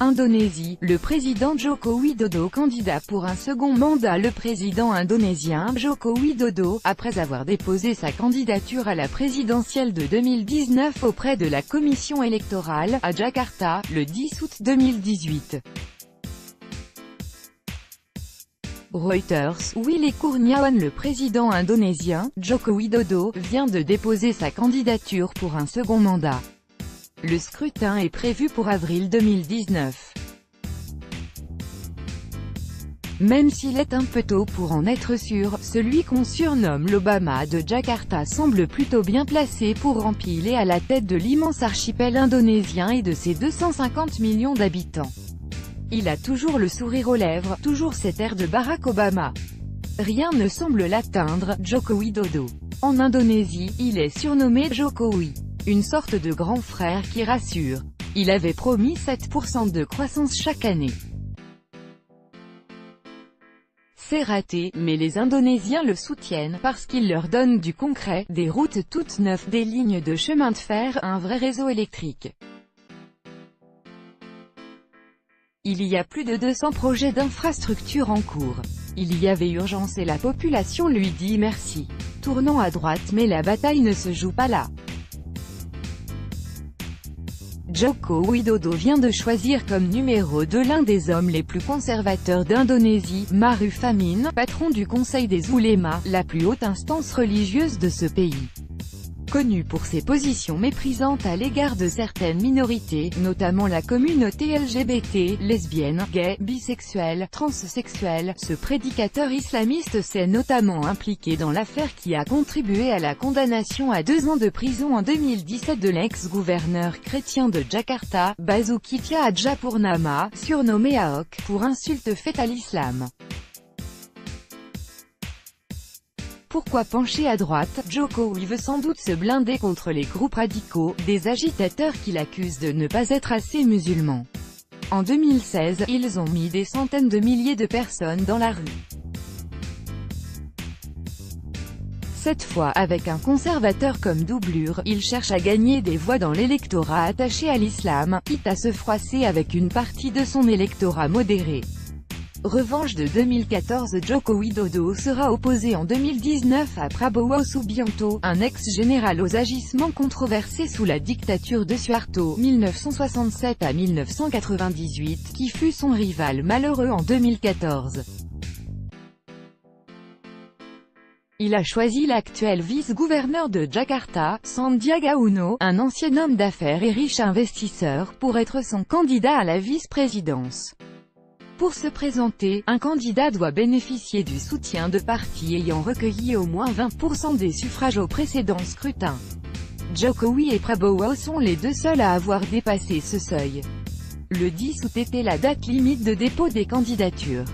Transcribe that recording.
Indonésie, le président Joko Widodo candidat pour un second mandat. Le président indonésien Joko Widodo, après avoir déposé sa candidature à la présidentielle de 2019 auprès de la commission électorale, à Jakarta, le 10 août 2018. Reuters, Willy Kurniawan. Le président indonésien, Joko Widodo, vient de déposer sa candidature pour un second mandat. Le scrutin est prévu pour avril 2019. Même s'il est un peu tôt pour en être sûr, celui qu'on surnomme l'Obama de Jakarta semble plutôt bien placé pour empiler à la tête de l'immense archipel indonésien et de ses 250 millions d'habitants. Il a toujours le sourire aux lèvres, toujours cet air de Barack Obama. Rien ne semble l'atteindre, Joko Widodo. En Indonésie, il est surnommé Jokowi, une sorte de grand frère qui rassure. Il avait promis 7% de croissance chaque année. C'est raté, mais les Indonésiens le soutiennent, parce qu'il leur donne du concret, des routes toutes neuves, des lignes de chemin de fer, un vrai réseau électrique. Il y a plus de 200 projets d'infrastructure en cours. Il y avait urgence et la population lui dit merci. Tournons à droite, mais la bataille ne se joue pas là. Joko Widodo vient de choisir comme numéro 2 l'un des hommes les plus conservateurs d'Indonésie, Maruf Amin, patron du Conseil des Oulémas, la plus haute instance religieuse de ce pays. Connu pour ses positions méprisantes à l'égard de certaines minorités, notamment la communauté LGBT, lesbienne, gay, bisexuelle, transsexuelle, ce prédicateur islamiste s'est notamment impliqué dans l'affaire qui a contribué à la condamnation à 2 ans de prison en 2017 de l'ex-gouverneur chrétien de Jakarta, Basuki Tjahadjapurnama, surnommé Ahok, pour insulte faite à l'islam. Pourquoi pencher à droite? Jokowi veut sans doute se blinder contre les groupes radicaux, des agitateurs qui l'accusent de ne pas être assez musulman. En 2016, ils ont mis des centaines de milliers de personnes dans la rue. Cette fois, avec un conservateur comme doublure, il cherche à gagner des voix dans l'électorat attaché à l'islam, quitte à se froisser avec une partie de son électorat modéré. Revanche de 2014. Joko Widodo sera opposé en 2019 à Prabowo Subianto, un ex-général aux agissements controversés sous la dictature de Suharto, 1967 à 1998, qui fut son rival malheureux en 2014. Il a choisi l'actuel vice-gouverneur de Jakarta, Sandiaga Uno, un ancien homme d'affaires et riche investisseur, pour être son candidat à la vice-présidence. Pour se présenter, un candidat doit bénéficier du soutien de partis ayant recueilli au moins 20% des suffrages au précédent scrutin. Jokowi et Prabowo sont les deux seuls à avoir dépassé ce seuil. Le 10 août était la date limite de dépôt des candidatures.